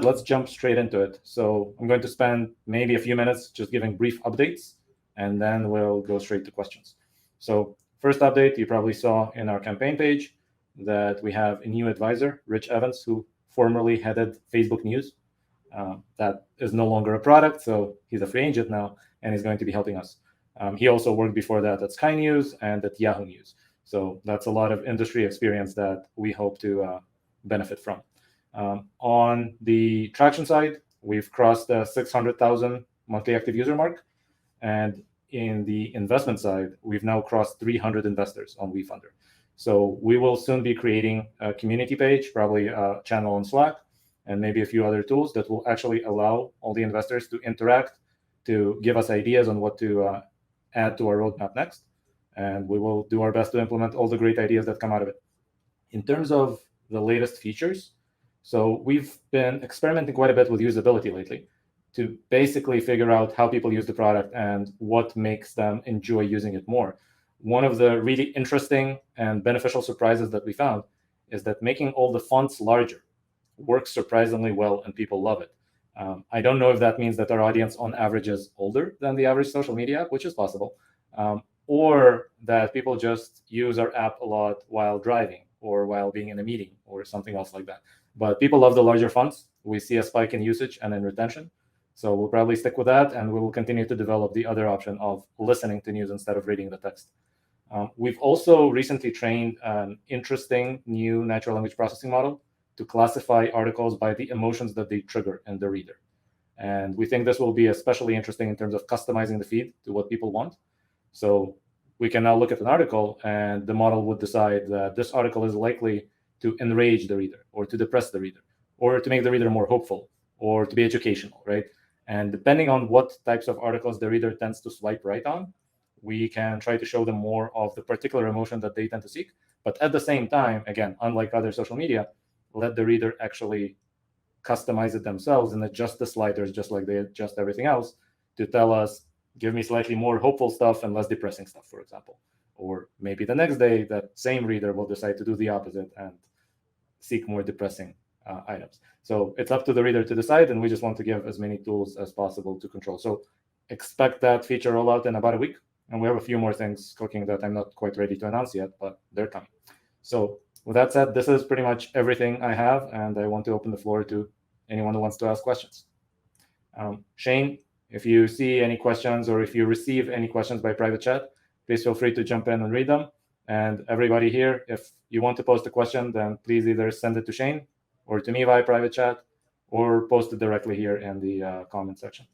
said, let's jump straight into it. So I'm going to spend maybe a few minutes just giving brief updates, and then we'll go straight to questions. So first update, you probably saw in our campaign page that we have a new advisor, Rich Evans, who formerly headed Facebook News. That is no longer a product, so he's a free agent now, and he's going to be helping us. He also worked before that at Sky News and at Yahoo News. So that's a lot of industry experience that we hope to benefit from. On the traction side, we've crossed the 600,000 monthly active user mark. And in the investment side, we've now crossed 300 investors on WeFunder. So we will soon be creating a community page, probably a channel on Slack, and maybe a few other tools that will actually allow all the investors to interact, to give us ideas on what to add to our roadmap next. And we will do our best to implement all the great ideas that come out of it. In terms of the latest features, so we've been experimenting quite a bit with usability lately to basically figure out how people use the product and what makes them enjoy using it more. One of the really interesting and beneficial surprises that we found is that making all the fonts larger works surprisingly well and people love it. I don't know if that means that our audience on average is older than the average social media app, which is possible, or that people just use our app a lot while driving or while being in a meeting or something else like that. But people love the larger fonts. We see a spike in usage and in retention. So we'll probably stick with that, and we will continue to develop the other option of listening to news instead of reading the text. We've also recently trained an interesting new natural language processing model to classify articles by the emotions that they trigger in the reader. And we think this will be especially interesting in terms of customizing the feed to what people want. So we can now look at an article, and the model would decide that this article is likely to enrage the reader, or to depress the reader, or to make the reader more hopeful, or to be educational, right? And depending on what types of articles the reader tends to swipe right on, we can try to show them more of the particular emotion that they tend to seek. But at the same time, again, unlike other social media, let the reader actually customize it themselves and adjust the sliders just like they adjust everything else to tell us, give me slightly more hopeful stuff and less depressing stuff, for example. Or maybe the next day, that same reader will decide to do the opposite and seek more depressing items. So it's up to the reader to decide, and we just want to give as many tools as possible to control. So expect that feature rollout in about a week. And we have a few more things cooking that I'm not quite ready to announce yet, but they're coming. So with that said, this is pretty much everything I have, and I want to open the floor to anyone who wants to ask questions. Shane, if you see any questions or if you receive any questions by private chat, please feel free to jump in and read them. And everybody here, if you want to post a question, then please either send it to Shane or to me via private chat, or post it directly here in the comment section.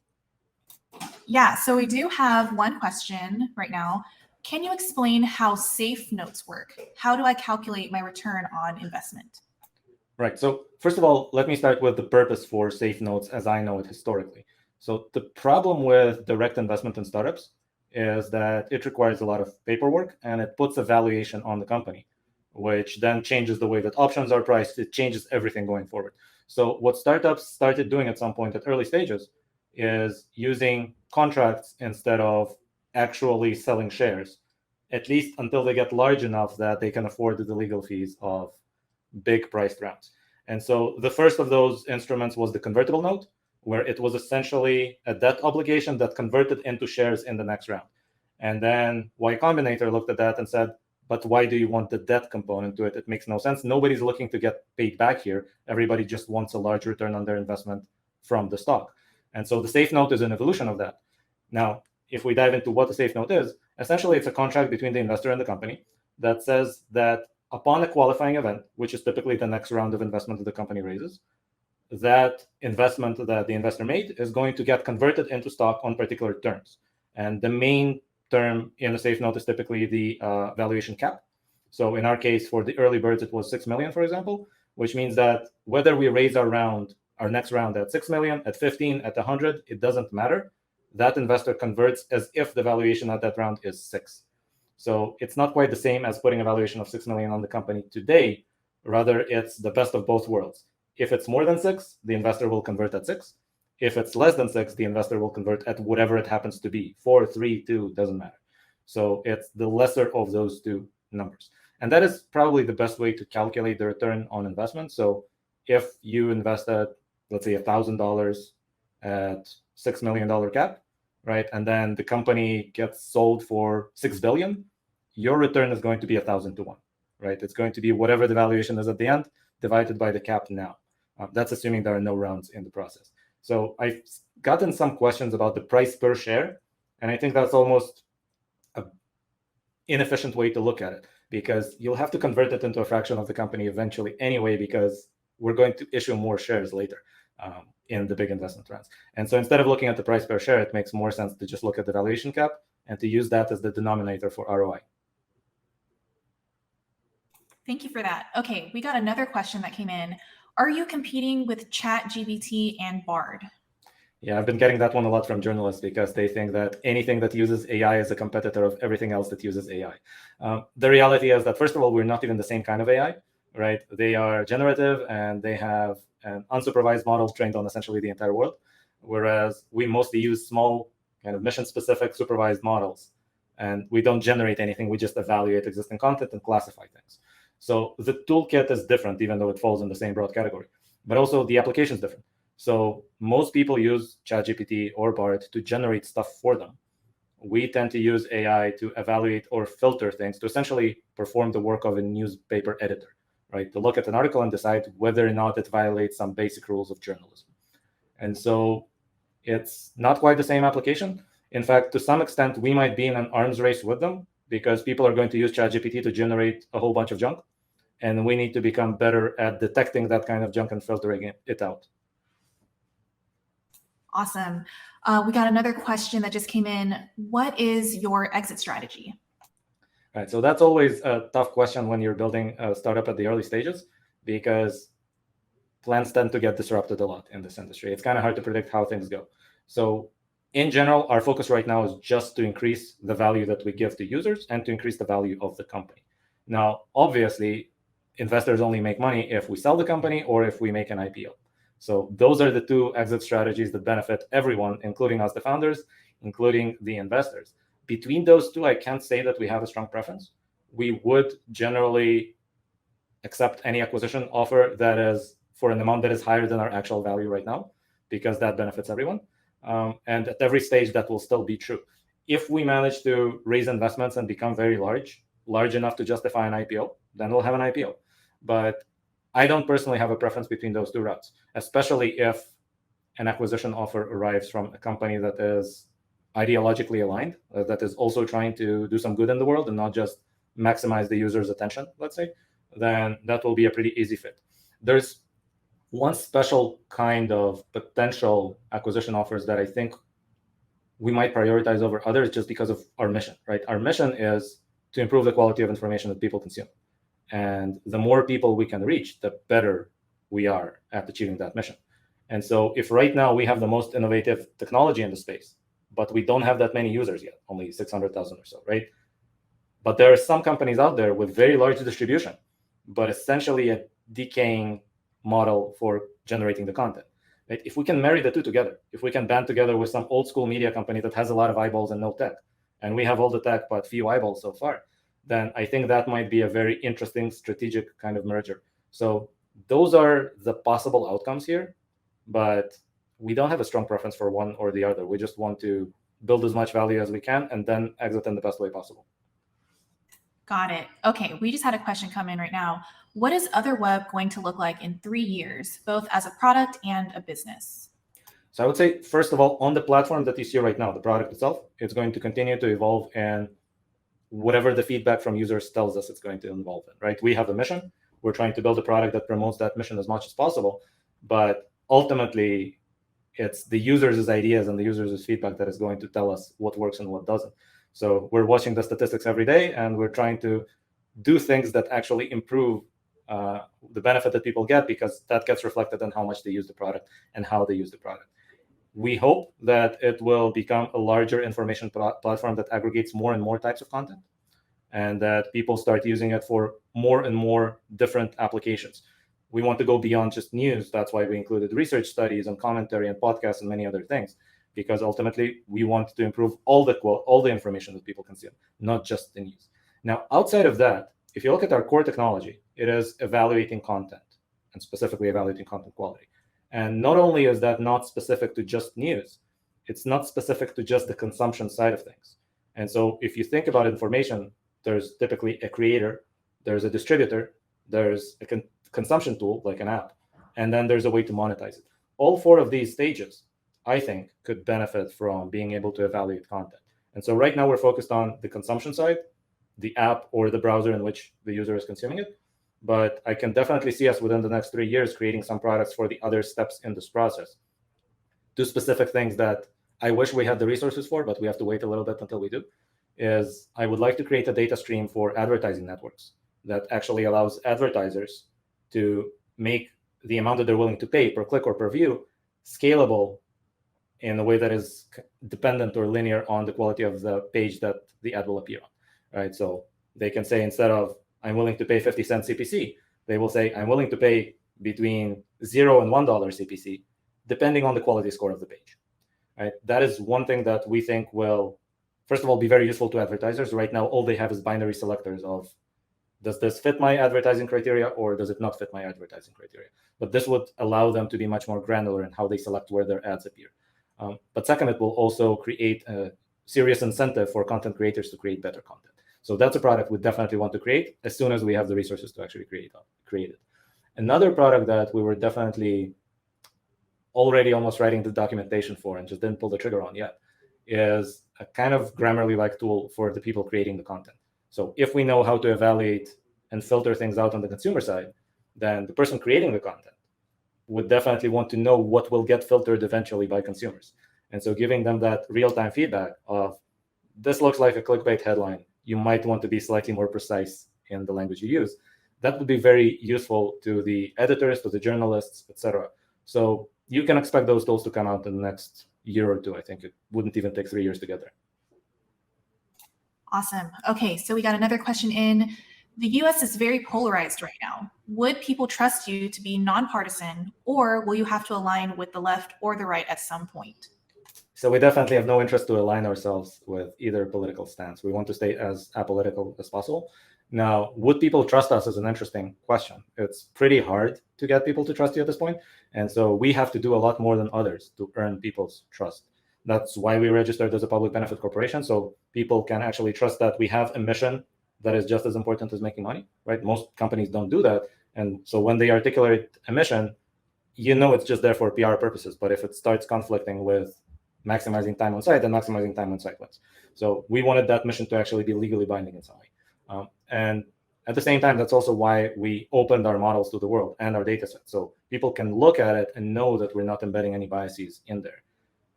Yeah, so we do have one question right now. Can you explain how safe notes work? How do I calculate my return on investment? Right. So first of all, let me start with the purpose for safe notes as I know it historically. So the problem with direct investment in startups is that it requires a lot of paperwork, and it puts a valuation on the company, which then changes the way that options are priced. It changes everything going forward. So what startups started doing at some point at early stages is using contracts instead of actually selling shares, at least until they get large enough that they can afford the legal fees of big priced rounds. And so the first of those instruments was the convertible note, where it was essentially a debt obligation that converted into shares in the next round. And then Y Combinator looked at that and said, but why do you want the debt component to it? It makes no sense. Nobody's looking to get paid back here. Everybody just wants a large return on their investment from the stock. And so the safe note is an evolution of that. Now, if we dive into what the safe note is, essentially it's a contract between the investor and the company that says that upon a qualifying event, which is typically the next round of investment that the company raises, that investment that the investor made is going to get converted into stock on particular terms. And the main term in a safe note is typically the valuation cap. So in our case, for the early birds, it was 6 million, for example, which means that whether we raise our next round at 6 million, at 15, at 100, it doesn't matter. That investor converts as if the valuation at that round is 6. So it's not quite the same as putting a valuation of 6 million on the company today. Rather, it's the best of both worlds. If it's more than 6, the investor will convert at 6. If it's less than 6, the investor will convert at whatever it happens to be. 4, 3, 2, doesn't matter. So it's the lesser of those two numbers. And that is probably the best way to calculate the return on investment. So if you invest at let's say $1,000 at $6 million cap, right? And then the company gets sold for $6 billion, your return is going to be 1,000 to 1, right? It's going to be whatever the valuation is at the end divided by the cap now. That's assuming there are no rounds in the process. So I've gotten some questions about the price per share, and I think that's almost an inefficient way to look at it, because you'll have to convert it into a fraction of the company eventually anyway, because we're going to issue more shares later in the big investment rounds. And so instead of looking at the price per share, it makes more sense to just look at the valuation cap and to use that as the denominator for ROI. Thank you for that. Okay, we got another question that came in. Are you competing with ChatGPT and Bard? Yeah, I've been getting that one a lot from journalists, because they think that anything that uses AI is a competitor of everything else that uses AI. The reality is that, first of all, we're not even the same kind of AI, right? They are generative and they have an unsupervised model trained on essentially the entire world, whereas we mostly use small kind of mission-specific supervised models, and we don't generate anything. We just evaluate existing content and classify things. So the toolkit is different, even though it falls in the same broad category, but also the application is different. So most people use ChatGPT or Bard to generate stuff for them. We tend to use AI to evaluate or filter things, to essentially perform the work of a newspaper editor, right? To look at an article and decide whether or not it violates some basic rules of journalism. And so it's not quite the same application. In fact, to some extent, we might be in an arms race with them, because people are going to use ChatGPT to generate a whole bunch of junk, and we need to become better at detecting that kind of junk and filtering it out. Awesome. We got another question that just came in. What is your exit strategy? Right, so that's always a tough question when you're building a startup at the early stages, because plans tend to get disrupted a lot in this industry. It's kind of hard to predict how things go. So in general, our focus right now is just to increase the value that we give to users and to increase the value of the company. Now, obviously, investors only make money if we sell the company or if we make an IPO. So those are the two exit strategies that benefit everyone, including us, the founders, including the investors. Between those two, I can't say that we have a strong preference. We would generally accept any acquisition offer that is for an amount that is higher than our actual value right now, because that benefits everyone. And at every stage, that will still be true. If we manage to raise investments and become very large enough to justify an IPO, then we'll have an IPO. But I don't personally have a preference between those two routes, especially if an acquisition offer arrives from a company that is ideologically aligned, that is also trying to do some good in the world and not just maximize the user's attention, let's say, then that will be a pretty easy fit. There's one special kind of potential acquisition offers that I think we might prioritize over others, just because of our mission, right? Our mission is to improve the quality of information that people consume. And the more people we can reach, the better we are at achieving that mission. And so if right now we have the most innovative technology in the space, but we don't have that many users yet, only 600,000 or so, right? But there are some companies out there with very large distribution, but essentially a decaying model for generating the content. Right? If we can marry the two together, if we can band together with some old school media company that has a lot of eyeballs and no tech, and we have all the tech but few eyeballs so far, then I think that might be a very interesting strategic kind of merger. So those are the possible outcomes here, but we don't have a strong preference for one or the other. We just want to build as much value as we can and then exit in the best way possible. Got it. Okay, we just had a question come in right now. What is Otherweb going to look like in 3 years, both as a product and a business? So I would say, first of all, on the platform that you see right now, the product itself, it's going to continue to evolve in whatever the feedback from users tells us it's going to involve in, right? We have a mission. We're trying to build a product that promotes that mission as much as possible. But ultimately, it's the users' ideas and the users' feedback that is going to tell us what works and what doesn't. So we're watching the statistics every day, and we're trying to do things that actually improve the benefit that people get, because that gets reflected in how much they use the product and how they use the product. We hope that it will become a larger information platform that aggregates more and more types of content, and that people start using it for more and more different applications. We want to go beyond just news. That's why we included research studies and commentary and podcasts and many other things, because ultimately we want to improve all the information that people consume, not just the news. Now, outside of that, if you look at our core technology, it is evaluating content, and specifically evaluating content quality. And not only is that not specific to just news, it's not specific to just the consumption side of things. And so if you think about information, there's typically a creator, there's a distributor, there's a consumption tool like an app, and then there's a way to monetize it. All four of these stages, I think, could benefit from being able to evaluate content. And so right now we're focused on the consumption side, the app or the browser in which the user is consuming it. But I can definitely see us within the next 3 years creating some products for the other steps in this process. Two specific things that I wish we had the resources for, but we have to wait a little bit until we do, is I would like to create a data stream for advertising networks that actually allows advertisers to make the amount that they're willing to pay per click or per view scalable in a way that is dependent or linear on the quality of the page that the ad will appear on, right? So they can say, instead of I'm willing to pay 50 cents CPC, they will say I'm willing to pay between $0 and $1 CPC, depending on the quality score of the page, right? That is one thing that we think will, first of all, be very useful to advertisers. Right now, all they have is binary selectors of, does this fit my advertising criteria or does it not fit my advertising criteria? But this would allow them to be much more granular in how they select where their ads appear. But second, it will also create a serious incentive for content creators to create better content. So that's a product we definitely want to create as soon as we have the resources to actually create it. Another product that we were definitely already almost writing the documentation for and just didn't pull the trigger on yet is a kind of Grammarly-like tool for the people creating the content. So if we know how to evaluate and filter things out on the consumer side, then the person creating the content would definitely want to know what will get filtered eventually by consumers. And so giving them that real-time feedback of, this looks like a clickbait headline, you might want to be slightly more precise in the language you use. That would be very useful to the editors, to the journalists, etc. So you can expect those tools to come out in the next year or two. I think it wouldn't even take 3 years to get there. Awesome. Okay, so we got another question in. The US is very polarized right now. Would people trust you to be nonpartisan, or will you have to align with the left or the right at some point? So we definitely have no interest to align ourselves with either political stance. We want to stay as apolitical as possible. Now, would people trust us is an interesting question. It's pretty hard to get people to trust you at this point. And so we have to do a lot more than others to earn people's trust. That's why we registered as a public benefit corporation, so people can actually trust that we have a mission that is just as important as making money, right? Most companies don't do that. And so when they articulate a mission, you know it's just there for PR purposes. But if it starts conflicting with maximizing time on site, then maximizing time on site wins. So we wanted that mission to actually be legally binding in some way. And at the same time, that's also why we opened our models to the world and our data set. So people can look at it and know that we're not embedding any biases in there.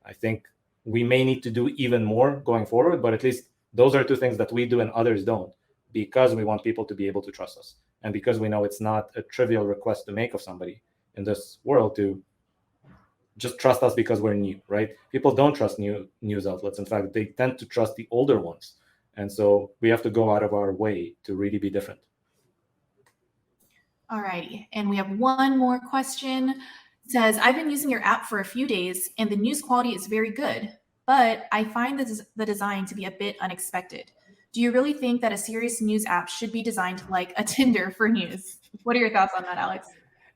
I think we may need to do even more going forward, but at least those are two things that we do and others don't, because we want people to be able to trust us. And because we know it's not a trivial request to make of somebody in this world to just trust us because we're new, right? People don't trust new news outlets. In fact, they tend to trust the older ones. And so we have to go out of our way to really be different. All righty. And we have one more question. It says, I've been using your app for a few days and the news quality is very good, but I find the design to be a bit unexpected. Do you really think that a serious news app should be designed like a Tinder for news? What are your thoughts on that, Alex?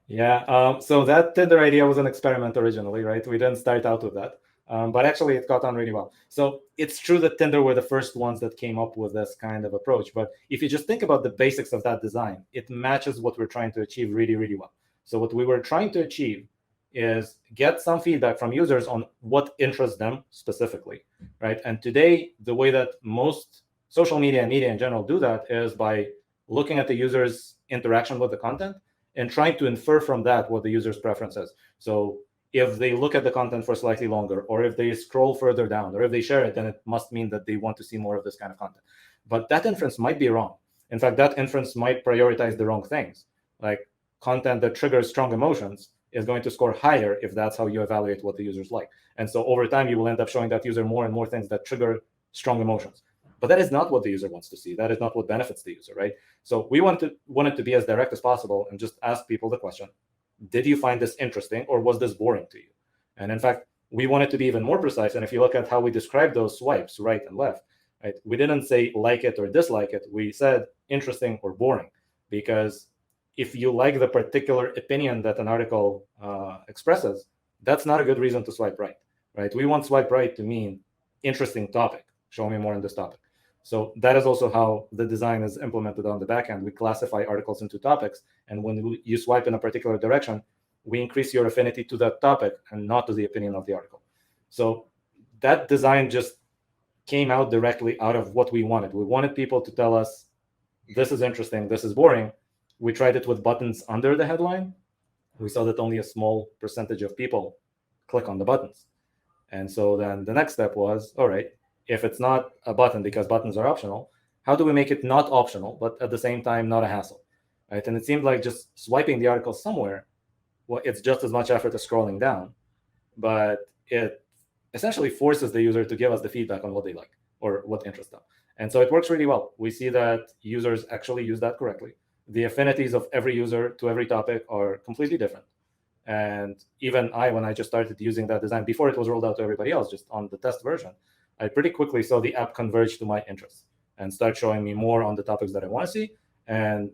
Yeah, so that Tinder idea was an experiment originally, right? We didn't start out with that, but actually it caught on really well. So it's true that Tinder were the first ones that came up with this kind of approach. But if you just think about the basics of that design, it matches what we're trying to achieve really, really well. So what we were trying to achieve is get some feedback from users on what interests them specifically, right? And today, the way that most social media and media in general do that is by looking at the user's interaction with the content and trying to infer from that what the user's preference is. So if they look at the content for slightly longer, or if they scroll further down, or if they share it, then it must mean that they want to see more of this kind of content. But that inference might be wrong. In fact, that inference might prioritize the wrong things. Like content that triggers strong emotions is going to score higher if that's how you evaluate what the users like. And so over time, you will end up showing that user more and more things that trigger strong emotions. But that is not what the user wants to see. That is not what benefits the user, right? So we want it to be as direct as possible and just ask people the question, did you find this interesting or was this boring to you? And in fact, we want it to be even more precise. And if you look at how we describe those swipes, right and left, right, we didn't say like it or dislike it. We said interesting or boring, because if you like the particular opinion that an article expresses, that's not a good reason to swipe right, right? We want swipe right to mean interesting topic. Show me more on this topic. So that is also how the design is implemented on the back end. We classify articles into topics, and when you swipe in a particular direction, we increase your affinity to that topic and not to the opinion of the article. So that design just came out directly out of what we wanted. We wanted people to tell us, this is interesting, this is boring. We tried it with buttons under the headline. We saw that only a small percentage of people click on the buttons. And so then the next step was, all right, if it's not a button because buttons are optional, how do we make it not optional, but at the same time not a hassle, right? And it seemed like just swiping the article somewhere, well, it's just as much effort as scrolling down, but it essentially forces the user to give us the feedback on what they like or what interests them. And so it works really well. We see that users actually use that correctly. The affinities of every user to every topic are completely different. And even when I just started using that design, before it was rolled out to everybody else, just on the test version, I pretty quickly saw the app converge to my interests and start showing me more on the topics that I want to see and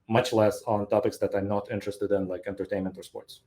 much less on topics that I'm not interested in, like entertainment or sports.